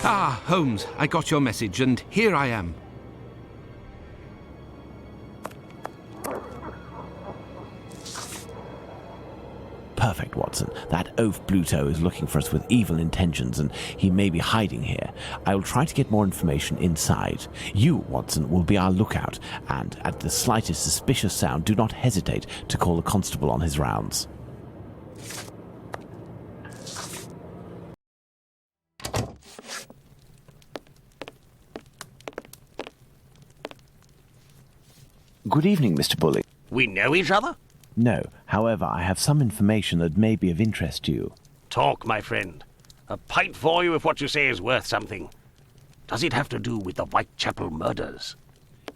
Ah, Holmes, I got your message, and here I am. Perfect, Watson. That oaf Bluto is looking for us with evil intentions, and he may be hiding here. I will try to get more information inside. You, Watson, will be our lookout, and at the slightest suspicious sound, do not hesitate to call the constable on his rounds. Good evening, Mr. Bullock. We know each other? No. However, I have some information that may be of interest to you. Talk, my friend. A pint for you if what you say is worth something. Does it have to do with the Whitechapel murders?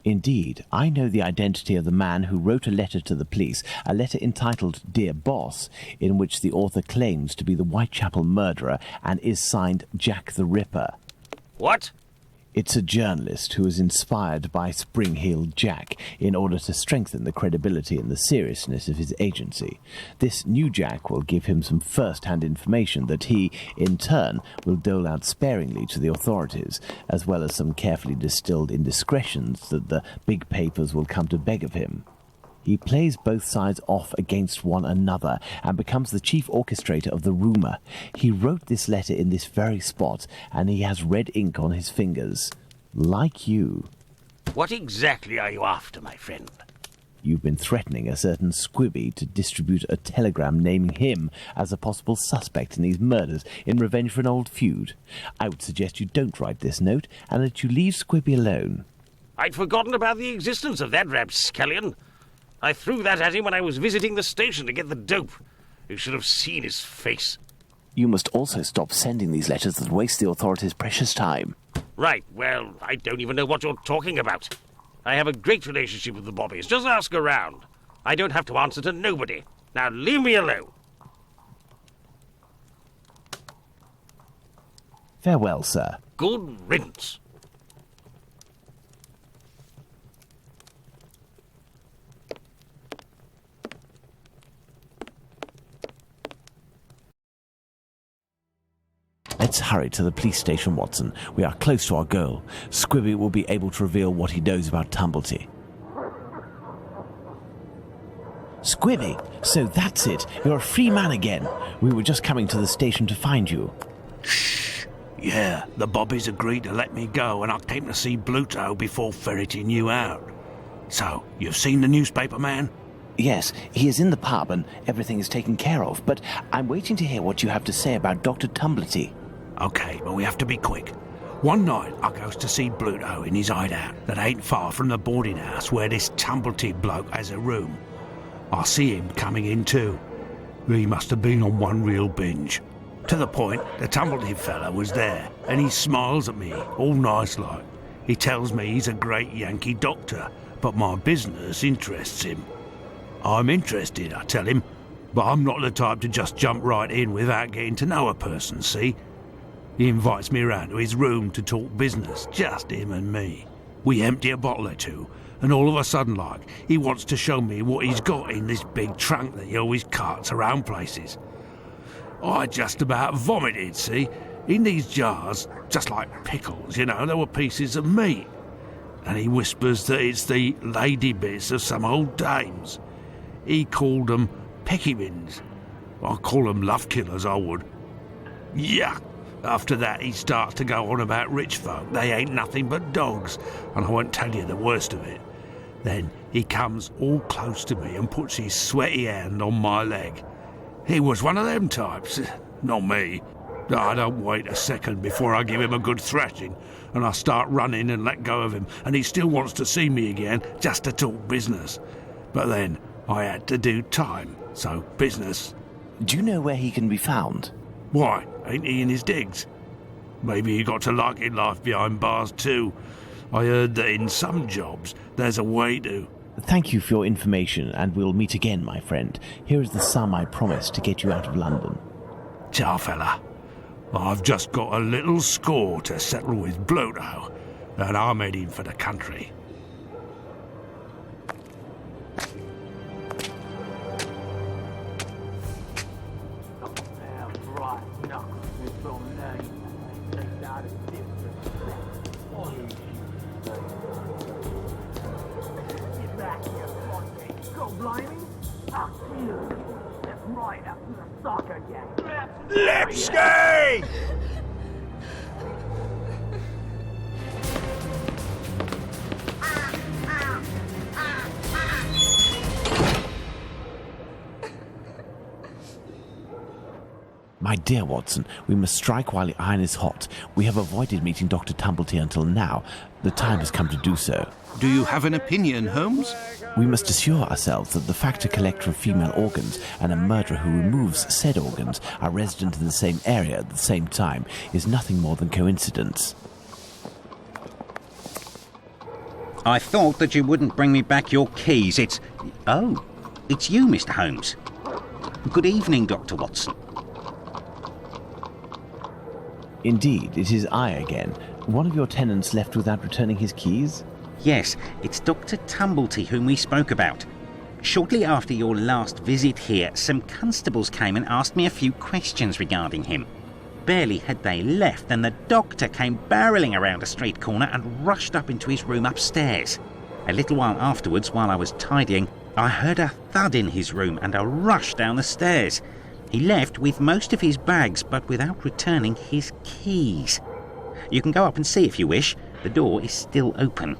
Indeed, I know the identity of the man who wrote a letter to the police, a letter entitled Dear Boss, in which the author claims to be the Whitechapel murderer and is signed Jack the Ripper. What? It's a journalist who was inspired by Spring-Heeled Jack in order to strengthen the credibility and the seriousness of his agency. This new Jack will give him some first-hand information that he, in turn, will dole out sparingly to the authorities, as well as some carefully distilled indiscretions that the big papers will come to beg of him. He plays both sides off against one another and becomes the chief orchestrator of the rumour. He wrote this letter in this very spot, and he has red ink on his fingers. Like you. What exactly are you after, my friend? You've been threatening a certain Squibby to distribute a telegram naming him as a possible suspect in these murders in revenge for an old feud. I would suggest you don't write this note, and that you leave Squibby alone. I'd forgotten about the existence of that rapscallion. I threw that at him when I was visiting the station to get the dope. You should have seen his face. You must also stop sending these letters that waste the authorities' precious time. Right, well, I don't even know what you're talking about. I have a great relationship with the Bobbies. Just ask around. I don't have to answer to nobody. Now leave me alone. Farewell, sir. Good riddance. Let's hurry to the police station, Watson. We are close to our goal. Squibby will be able to reveal what he knows about Tumblety. Squibby, so that's it. You're a free man again. We were just coming to the station to find you. Shh. Yeah, the Bobbies agreed to let me go, and I came to see Bluto before ferreting you out. So, you've seen the newspaper man? Yes, he is in the pub and everything is taken care of, but I'm waiting to hear what you have to say about Dr. Tumblety. Okay, but we have to be quick. One night, I goes to see Bluto in his hideout that ain't far from the boarding house where this Tumblety bloke has a room. I see him coming in too. He must have been on one real binge. To the point, the Tumblety fella was there, and he smiles at me, all nice like. He tells me he's a great Yankee doctor, but my business interests him. I'm interested, I tell him, but I'm not the type to just jump right in without getting to know a person, see? He invites me around to his room to talk business, just him and me. We empty a bottle or two, and all of a sudden, like, he wants to show me what he's got in this big trunk that he always carts around places. I just about vomited, see? In these jars, just like pickles, you know, there were pieces of meat. And he whispers that it's the lady bits of some old dames. He called them peckybins. I call them love killers, I would. Yuck! After that, he starts to go on about rich folk. They ain't nothing but dogs, and I won't tell you the worst of it. Then he comes all close to me and puts his sweaty hand on my leg. He was one of them types, not me. I don't wait a second before I give him a good thrashing, and I start running and let go of him, and he still wants to see me again, just to talk business. But then I had to do time, so business. Do you know where he can be found? Why, ain't he in his digs? Maybe he got to liking life behind bars too. I heard that in some jobs there's a way to. Thank you for your information, and we'll meet again, my friend. Here is the sum I promised to get you out of London. Ciao, fella. I've just got a little score to settle with Bluto, and I'm heading for the country. Right, knuckles, it's on name. Take that as Lipsky! My dear Watson, we must strike while the iron is hot. We have avoided meeting Dr. Tumblety until now. The time has come to do so. Do you have an opinion, Holmes? We must assure ourselves that the factor collector of female organs and a murderer who removes said organs are resident in the same area at the same time is nothing more than coincidence. I thought that you wouldn't bring me back your keys. It's you, Mr. Holmes. Good evening, Dr. Watson. Indeed, it is I again. One of your tenants left without returning his keys? Yes, it's Dr. Tumblety whom we spoke about. Shortly after your last visit here, some constables came and asked me a few questions regarding him. Barely had they left than the doctor came barreling around a street corner and rushed up into his room upstairs. A little while afterwards, while I was tidying, I heard a thud in his room and a rush down the stairs. He left with most of his bags, but without returning his keys. You can go up and see if you wish. The door is still open.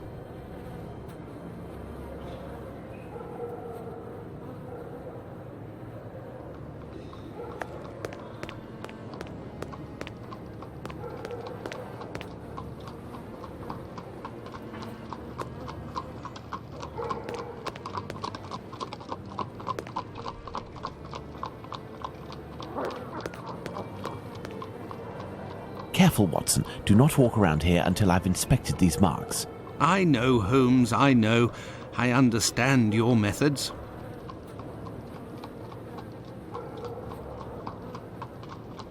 Careful, Watson. Do not walk around here until I've inspected these marks. I know, Holmes, I know. I understand your methods.